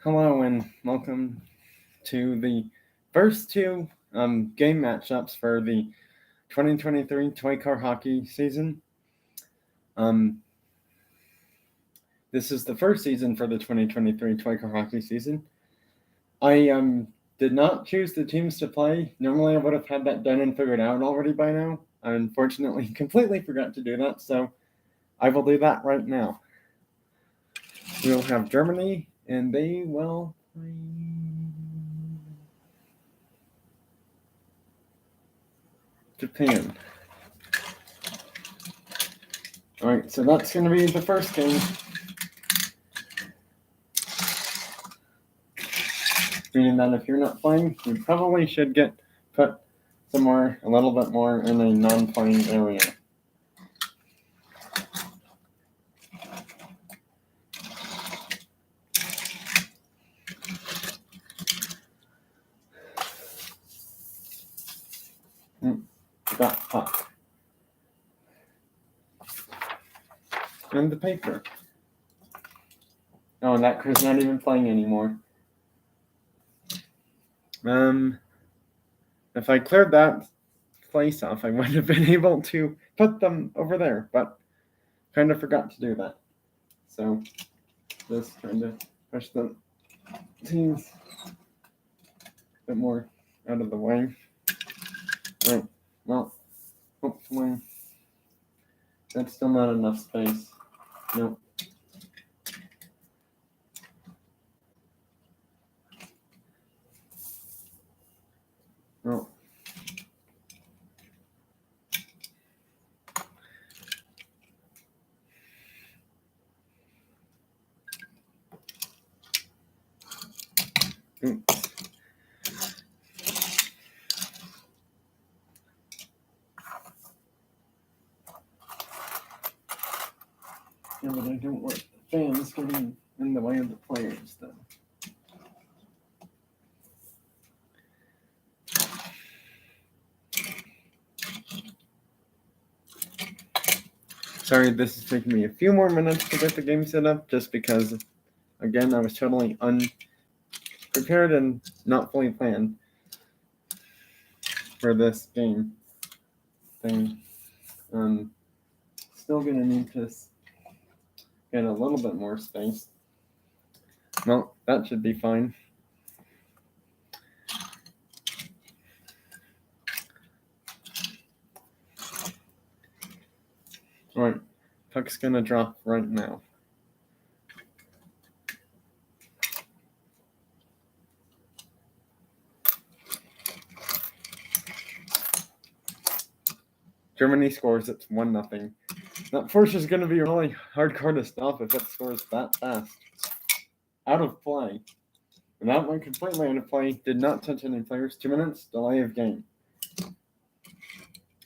Hello and welcome to the first two game matchups for the 2023 Toy Car Hockey season. Um, this is the first season for the 2023 Toy Car Hockey season. I did not choose the teams to play. Normally I would have had that done and figured out already by now. I unfortunately completely forgot to do that, so I will do that right now. We'll have Germany, and they will play Japan. Alright, so that's going to be the first game. Meaning that if you're not playing, you probably should get put somewhere a little bit more in a non-playing area. Got puck. And the paper. Oh, and that crew's not even playing anymore. If I cleared that place off, I would have been able to put them over there, but kind of forgot to do that. So just trying to push the teams a bit more out of the way. Right, well, hopefully that's still not enough space. Nope. Oh. Yeah, but I don't want the fans getting in the way of the players, though. Sorry, this is taking me a few more minutes to get the game set up, just because, again, I was totally unprepared and not fully planned for this game thing. Still gonna need to get a little bit more space. Well, that should be fine. Alright, puck's gonna drop right now. Germany scores, it's 1-0. That force is going to be really hardcore to stop if it scores that fast. Out of play. And that went completely out of play. Did not touch any players. 2 minutes, delay of game.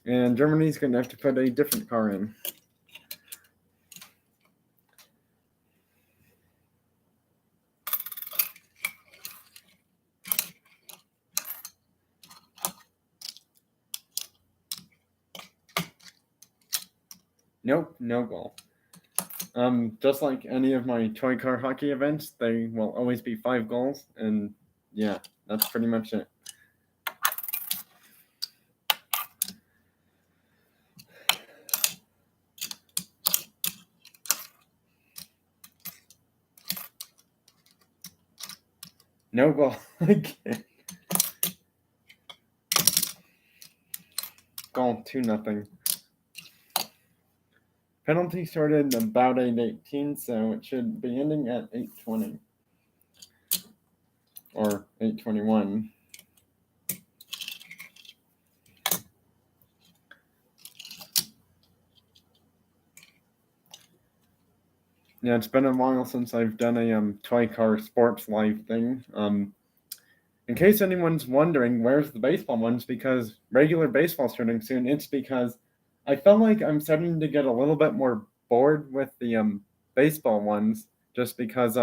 And Germany's going to have to put a different car in. Nope, no goal. Just like any of my toy car hockey events, they will always be 5 goals, and yeah, that's pretty much it. No goal again. Goal 2-0. Penalty started about 8:18, so it should be ending at 8:20 or 8:21. Yeah, it's been a while since I've done a toy car sports live thing. In case anyone's wondering, where's the baseball ones? Because regular baseball's starting soon. It's because I felt like I'm starting to get a little bit more bored with the baseball ones, just because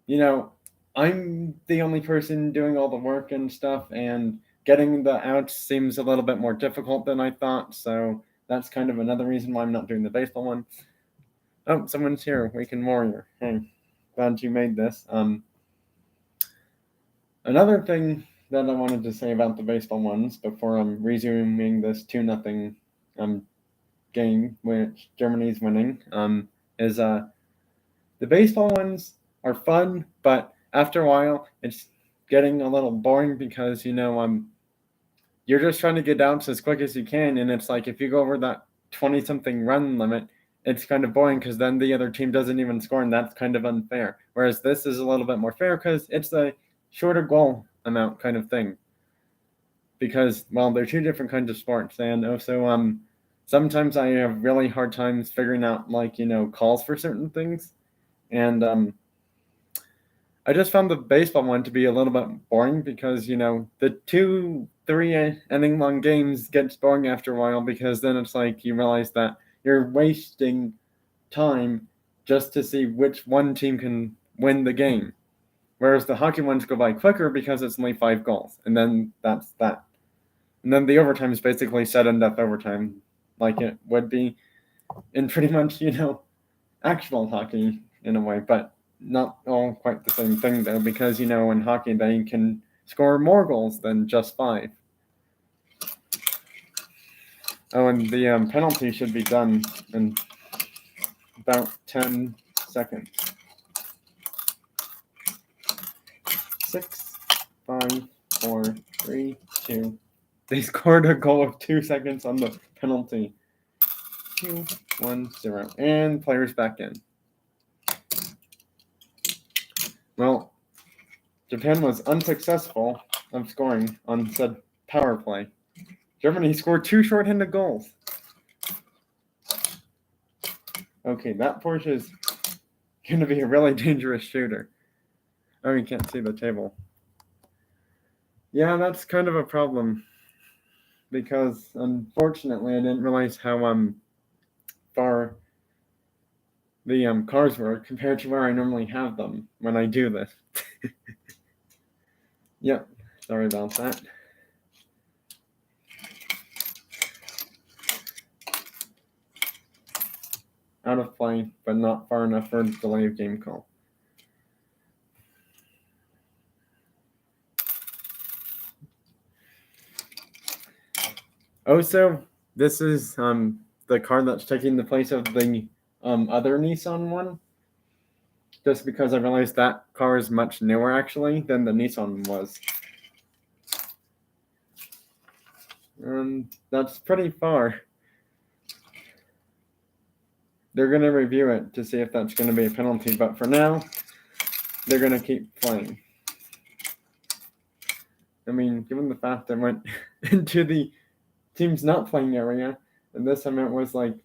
you know, I'm the only person doing all the work and stuff, and getting the outs seems a little bit more difficult than I thought. So that's kind of another reason why I'm not doing the baseball one. Oh, someone's here. Weekend Warrior. Hey. glad you made this. Another thing that I wanted to say about the baseball ones before I'm resuming this 2-0 game, which Germany's winning, is the baseball ones are fun, but after a while it's getting a little boring because you're just trying to get out as quick as you can, and it's like if you go over that 20-something run limit, it's kind of boring because then the other team doesn't even score, and that's kind of unfair. Whereas this is a little bit more fair because it's a shorter goal amount kind of thing. Because, well, they're two different kinds of sports, and also sometimes I have really hard times figuring out calls for certain things, and I just found the baseball one to be a little bit boring because, the 2-3 inning long games gets boring after a while because then it's like you realize that you're wasting time just to see which one team can win the game. Whereas the hockey ones go by quicker because it's only 5 goals, and then that's that. And then the overtime is basically sudden death overtime, like it would be in pretty much, actual hockey in a way, but not all quite the same thing though, because in hockey they can score more goals than just 5. Oh, and the penalty should be done in about 10 seconds. 6, 5, 4, 3, 2. They scored a goal of 2 seconds on the penalty. 2, 1, 0, and players back in. Well, Japan was unsuccessful of scoring on said power play. Germany scored 2 shorthanded goals. Okay, that Porsche is going to be a really dangerous shooter. Oh, you can't see the table. Yeah, that's kind of a problem. Because, unfortunately, I didn't realize how far the cars were compared to where I normally have them when I do this. Yep, sorry about that. Out of play, but not far enough for a delay of game call. Also, this is the car that's taking the place of the other Nissan one. Just because I realized that car is much newer actually than the Nissan was. That's pretty far. They're going to review it to see if that's going to be a penalty, but for now, they're going to keep playing. I mean, given the fact I went into the team's not playing area, and this time it was like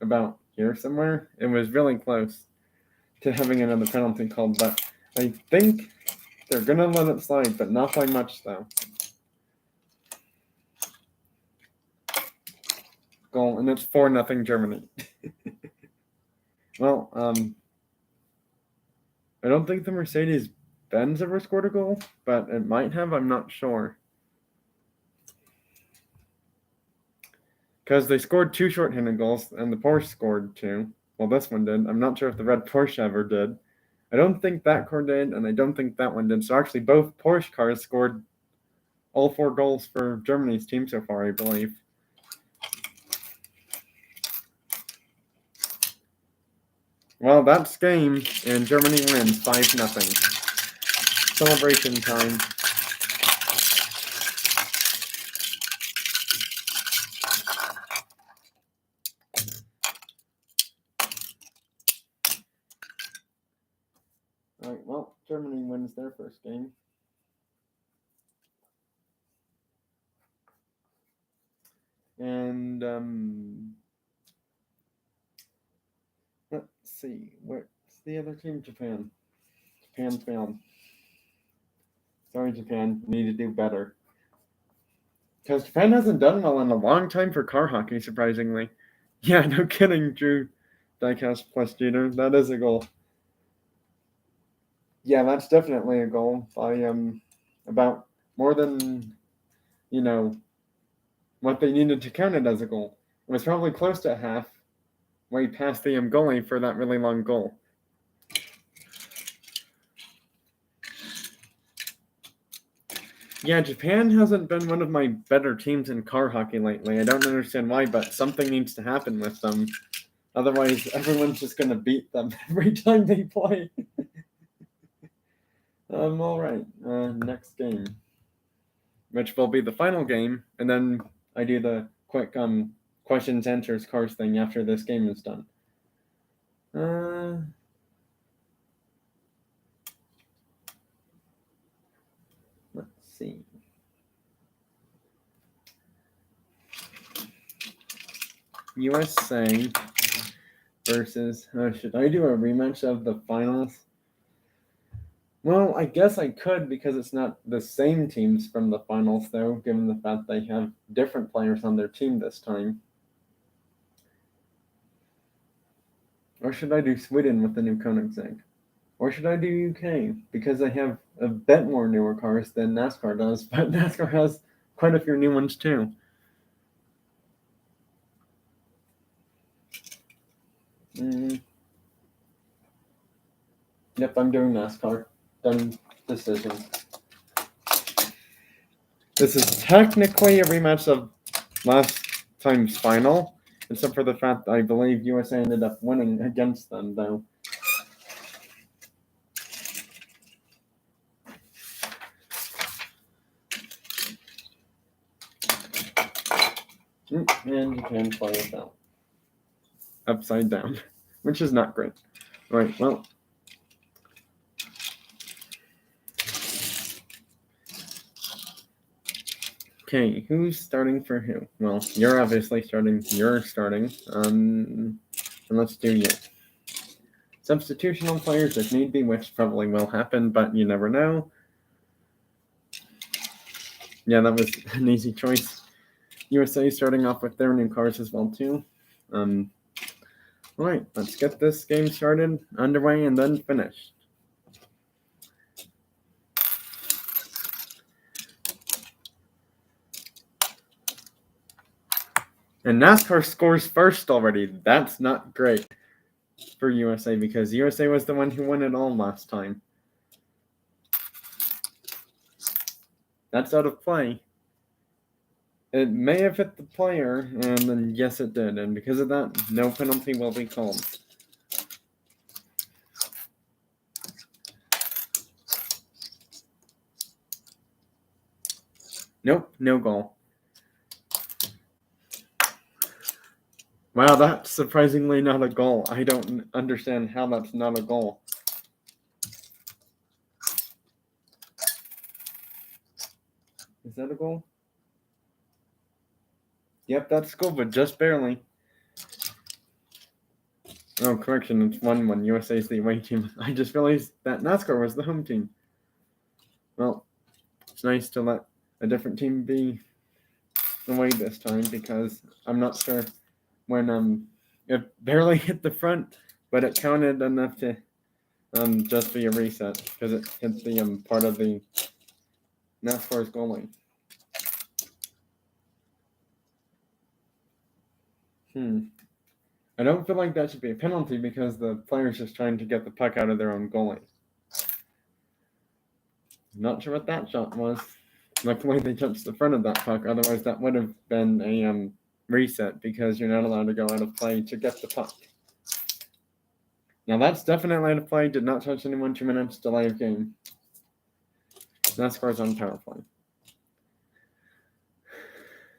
about here somewhere, it was really close to having another penalty called, but I think they're going to let it slide, but not by much though. Goal, and it's 4-0 Germany. Well, I don't think the Mercedes-Benz ever scored a goal, but it might have, I'm not sure. Because they scored 2 shorthanded goals, and the Porsche scored 2. Well, this one did. I'm not sure if the red Porsche ever did. I don't think that car did, and I don't think that one did. So actually, both Porsche cars scored all 4 goals for Germany's team so far, I believe. Well, that's game, and Germany wins 5-0. Celebration time. All right, well, Germany wins their first game. And let's see, where's the other team? Japan. Japan failed. Sorry, Japan. Need to do better. Because Japan hasn't done well in a long time for car hockey, surprisingly. Yeah, no kidding, Drew. Diecast plus Jeter. That is a goal. Yeah, that's definitely a goal by about more than what they needed to count it as a goal. It was probably close to half way past the goalie for that really long goal. Yeah, Japan hasn't been one of my better teams in car hockey lately. I don't understand why, but something needs to happen with them. Otherwise, everyone's just going to beat them every time they play. All right. Next game, which will be the final game, and then I do the quick questions answers cars thing after this game is done. Let's see. USA versus. Should I do a rematch of the finals? Well, I guess I could because it's not the same teams from the finals, though, given the fact they have different players on their team this time. Or should I do Sweden with the new Koenigsegg? Or should I do UK? Because they have a bit more newer cars than NASCAR does, but NASCAR has quite a few new ones too. Yep, I'm doing NASCAR. Done decision. This is technically a rematch of last time's final, except for the fact that I believe USA ended up winning against them, though. And you can play it out. Upside down, which is not great. Right, well. Okay, who's starting for who? Well, you're obviously starting. You're starting. And let's do you. Substitutional players if need be, which probably will happen, but you never know. Yeah, that was an easy choice. USA starting off with their new cars as well too. All right, let's get this game started, underway, and then finished. And NASCAR scores first already. That's not great for USA because USA was the one who won it all last time. That's out of play. It may have hit the player, and then yes, it did. And because of that, no penalty will be called. Nope, no goal. Wow, that's surprisingly not a goal. I don't understand how that's not a goal. Is that a goal? Yep, that's a goal, but just barely. Oh, correction, it's 1-1. USA is the away team. I just realized that NASCAR was the home team. Well, it's nice to let a different team be away this time because I'm not sure when it barely hit the front, but it counted enough to just be a reset because it hit the part of the NASCAR's goalie. I don't feel like that should be a penalty because the player's just trying to get the puck out of their own goalie. Not sure what that shot was. Luckily, they touched the front of that puck. Otherwise, that would have been a reset because you're not allowed to go out of play to get the puck. Now, that's definitely out of play. Did not touch anyone. 2 minutes delay of game. NASCAR's on power play.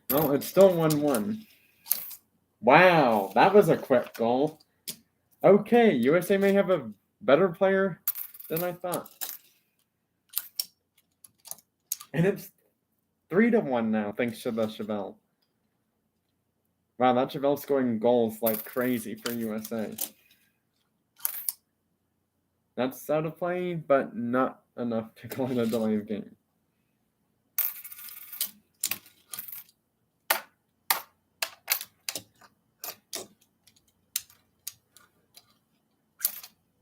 Well, it's still 1-1. Wow, that was a quick goal. Okay, USA may have a better player than I thought. And it's 3-1 now, thanks to the Chevelle. Wow, that Chevelle scoring goals like crazy for USA. That's out of play, but not enough to call it a delay of game.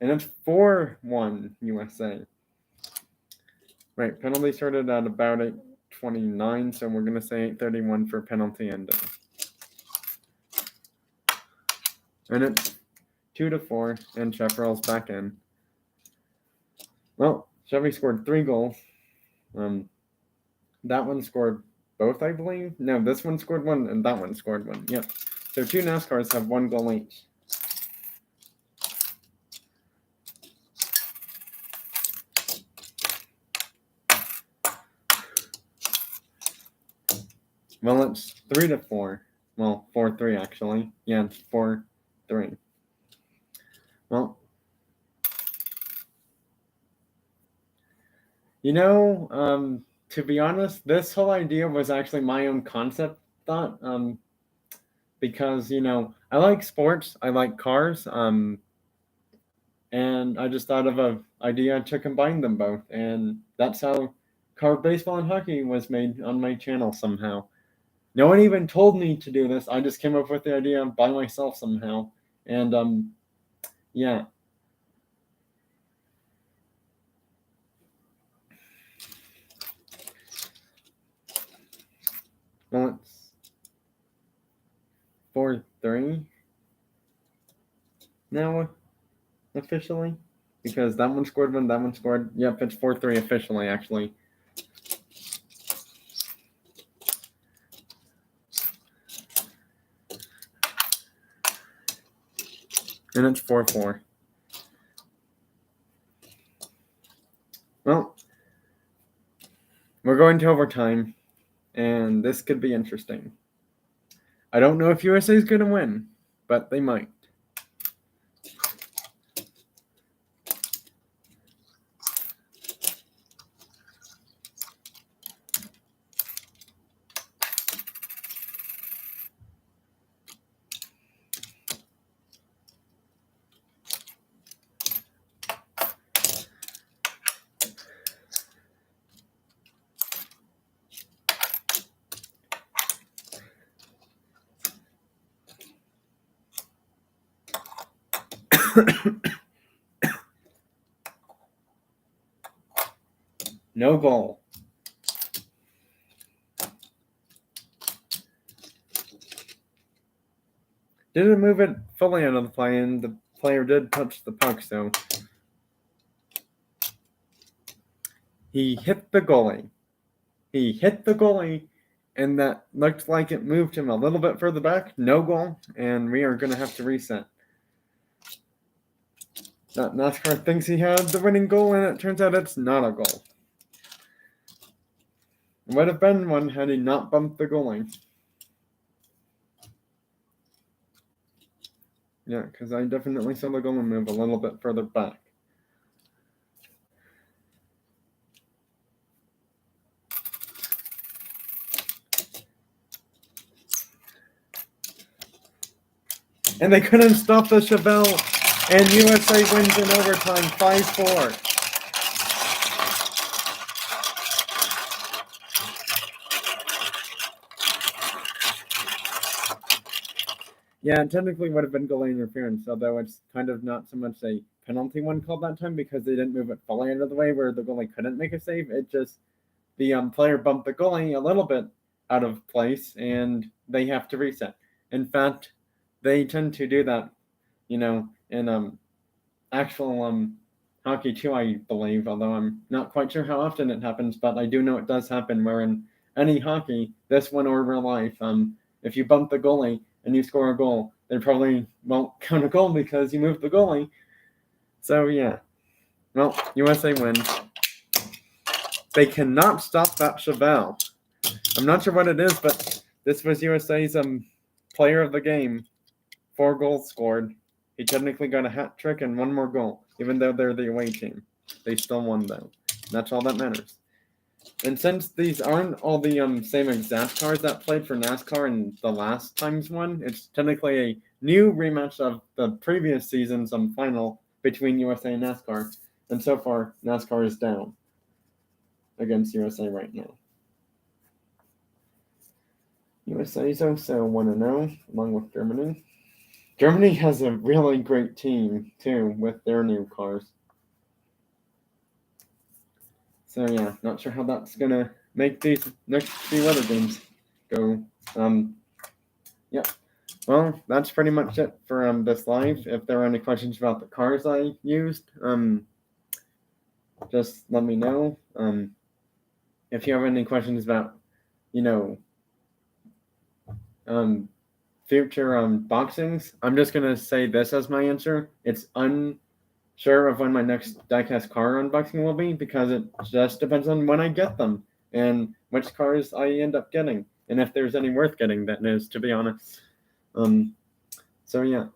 And it's 4-1 USA. Right, penalty started at about 8:29, so we're going to say 8:31 for penalty ending. And it's 2-4, and Chaparral's back in. Well, Chevy scored 3 goals. that one scored both, I believe. No, this one scored one, and that one scored one. Yep. So 2 NASCARs have 1 goal each. Well, it's 3-4. Well, 4-3 actually. Yeah, it's 4-3. Well, to be honest, this whole idea was actually my own concept thought. Because I like sports, I like cars, and I just thought of an idea to combine them both, and that's how car baseball and hockey was made on my channel somehow. No one even told me to do this. I just came up with the idea by myself somehow, and yeah. Well, it's 4-3 now officially, because that one scored one, that one scored. Yep, it's 4-3 officially actually. And it's 4-4. Well, we're going to overtime, and this could be interesting. I don't know if USA is going to win, but they might. No goal. Didn't move it fully out of the play, and the player did touch the puck, so he hit the goalie. He hit the goalie, and that looked like it moved him a little bit further back. No goal, and we are going to have to reset. That NASCAR thinks he had the winning goal, and it turns out it's not a goal. It would have been one had he not bumped the goalie. Yeah, because I definitely saw the goalie move a little bit further back. And they couldn't stop the Chevelle, and USA wins in overtime 5-4. Yeah, it technically would have been goalie interference, although it's kind of not so much a penalty one called that time because they didn't move it fully out of the way where the goalie couldn't make a save. It just, the player bumped the goalie a little bit out of place, and they have to reset. In fact, they tend to do that, in actual hockey too, I believe, although I'm not quite sure how often it happens, but I do know it does happen where in any hockey, this one or real life, if you bump the goalie and you score a goal, they probably won't count a goal because you moved the goalie. So yeah. Well, USA wins. They cannot stop that Chevelle. I'm not sure what it is, but this was USA's player of the game. 4 goals scored. He technically got a hat trick and 1 more goal, even though they're the away team. They still won though. That's all that matters. And since these aren't all the same exact cars that played for NASCAR in the last time's one, it's technically a new rematch of the previous season's final between USA and NASCAR. And so far, NASCAR is down against USA right now. USA is also 1-0, along with Germany. Germany has a really great team, too, with their new cars. So, yeah, not sure how that's going to make these next few other games go. Yep. Well, that's pretty much it for this live. If there are any questions about the cars I used, just let me know. if you have any questions about, future unboxings, I'm just gonna say this as my answer. It's unsure of when my next diecast car unboxing will be because it just depends on when I get them and which cars I end up getting, and if there's any worth getting. That is, to be honest. So yeah,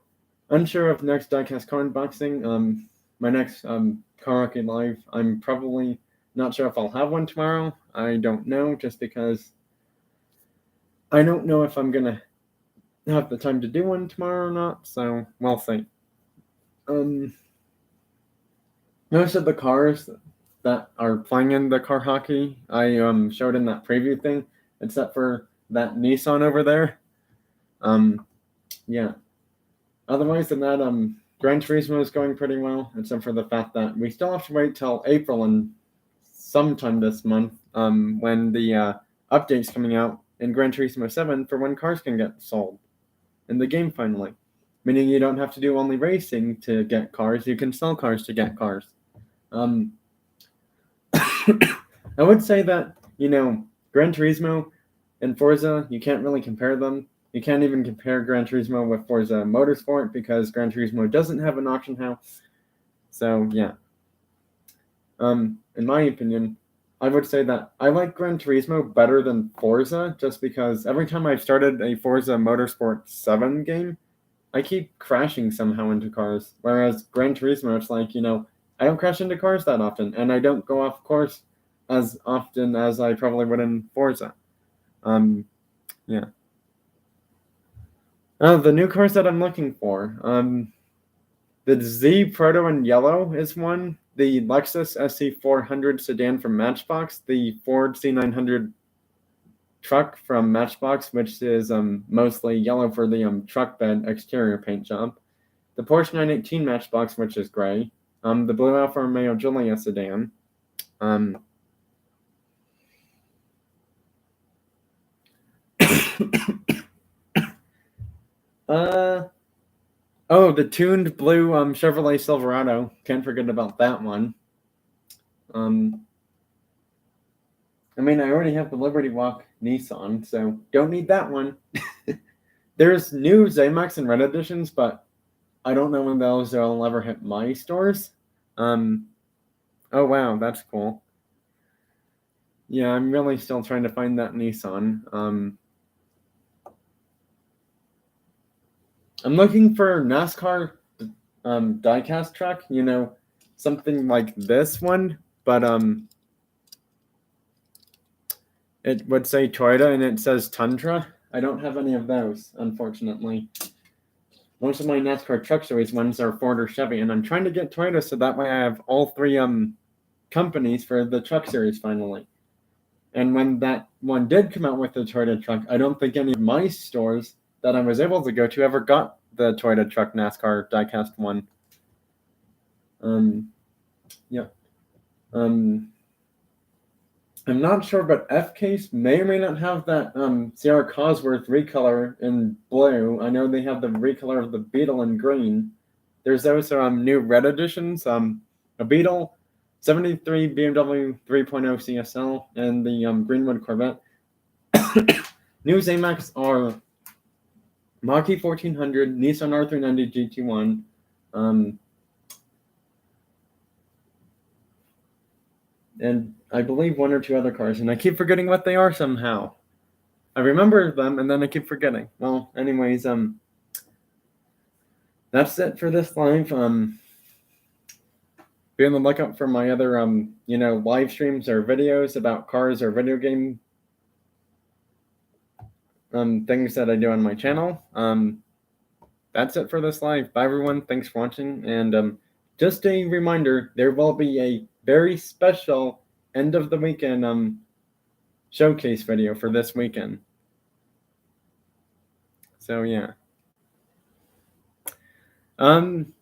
unsure of next diecast car unboxing. My next Car Hockey Live, I'm probably not sure if I'll have one tomorrow. I don't know, just because I don't know if I'm gonna have the time to do one tomorrow or not. So we'll see. Most of the cars that are playing in the car hockey, I showed in that preview thing, except for that Nissan over there. Yeah. Otherwise than that, Gran Turismo is going pretty well, except for the fact that we still have to wait till April and sometime this month, when the update's coming out in Gran Turismo 7 for when cars can get sold in the game finally. Meaning you don't have to do only racing to get cars, you can sell cars to get cars. I would say that, Gran Turismo and Forza, you can't really compare them. You can't even compare Gran Turismo with Forza Motorsport because Gran Turismo doesn't have an auction house. So, yeah. In my opinion, I would say that I like Gran Turismo better than Forza just because every time I've started a Forza Motorsport 7 game, I keep crashing somehow into cars. Whereas Gran Turismo, it's like, I don't crash into cars that often, and I don't go off course as often as I probably would in Forza. Yeah. The new cars that I'm looking for. The Z Proto in yellow is one. The Lexus SC400 sedan from Matchbox. The Ford C900 truck from Matchbox, which is mostly yellow for the truck bed exterior paint job. The Porsche 918 Matchbox, which is gray. The blue Alfa Romeo Giulia sedan. The tuned blue Chevrolet Silverado. Can't forget about that one. I already have the Liberty Walk Nissan, so don't need that one. There's new Zamax and Red editions, but I don't know when those will ever hit my stores. Oh wow, that's cool. Yeah, I'm really still trying to find that Nissan. I'm looking for NASCAR diecast truck, something like this one, but it would say Toyota and it says Tundra. I don't have any of those, unfortunately. Most of my NASCAR Truck Series ones are Ford or Chevy, and I'm trying to get Toyota so that way I have all three companies for the Truck Series finally. And when that one did come out with the Toyota truck, I don't think any of my stores that I was able to go to ever got the Toyota truck NASCAR diecast one. Yeah. I'm not sure, but F-Case may or may not have that Sierra Cosworth recolor in blue. I know they have the recolor of the Beetle in green. There's also new red editions, a Beetle, 73 BMW 3.0 CSL, and the Greenwood Corvette. New Zamax are Mach-E 1400, Nissan R390 GT1, and I believe one or two other cars, and I keep forgetting what they are somehow. I remember them, and then I keep forgetting. Well, anyways, that's it for this live. Be on the lookout for my other, live streams or videos about cars or video game things that I do on my channel. That's it for this live. Bye, everyone. Thanks for watching, and just a reminder, there will be a very special end of the weekend showcase video for this weekend. So yeah. I'm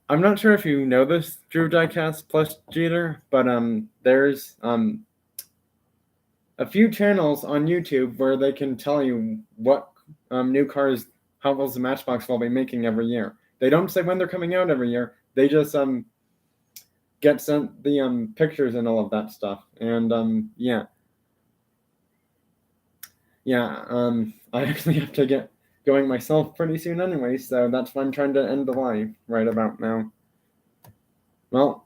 not sure if you know this, Drew Diecast plus Jeter, but there's a few channels on YouTube where they can tell you what new cars Hot the Matchbox will be making every year. They don't say when they're coming out every year. They just get sent the pictures and all of that stuff. And yeah. I actually have to get going myself pretty soon anyway, so that's why I'm trying to end the live right about now. Well,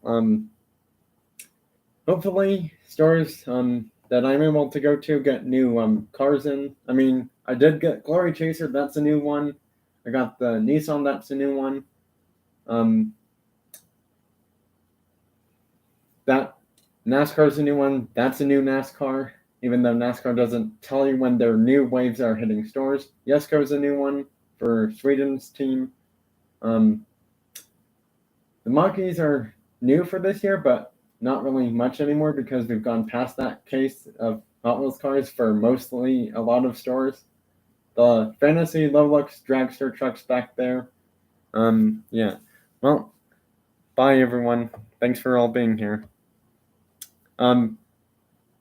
hopefully stores that I'm able to go to get new cars in. I mean, I did get Glory Chaser, that's a new one. I got the Nissan, that's a new one. That NASCAR's a new one, that's a new NASCAR. Even though NASCAR doesn't tell you when their new waves are hitting stores. Jesko's a new one for Sweden's team. The Monkeys are new for this year, but not really much anymore because we've gone past that case of Hot Wheels cars for mostly a lot of stores. The Fantasy Lovelux dragster truck's back there. Yeah. Well, bye everyone. Thanks for all being here.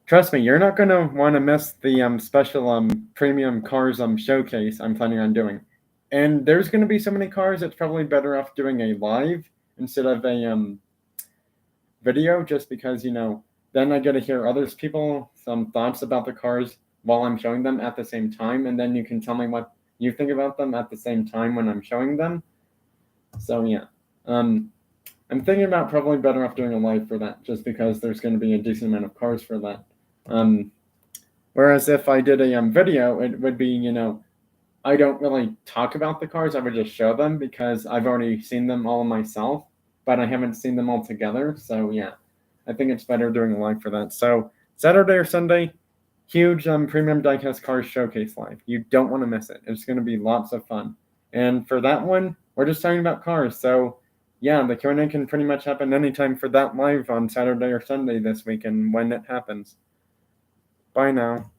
Trust me, you're not gonna want to miss the special premium cars showcase I'm planning on doing. And there's gonna be so many cars, it's probably better off doing a live instead of a video, just because then I get to hear others people some thoughts about the cars while I'm showing them at the same time, and then you can tell me what you think about them at the same time when I'm showing them. So yeah. I'm thinking about probably better off doing a live for that, just because there's going to be a decent amount of cars for that. Whereas if I did a video, it would be, I don't really talk about the cars. I would just show them because I've already seen them all myself, but I haven't seen them all together. So yeah, I think it's better doing a live for that. So Saturday or Sunday, huge premium diecast cars showcase live. You don't want to miss it. It's going to be lots of fun. And for that one, we're just talking about cars. So yeah, the Q&A can pretty much happen anytime for that live on Saturday or Sunday this weekend when it happens. Bye now.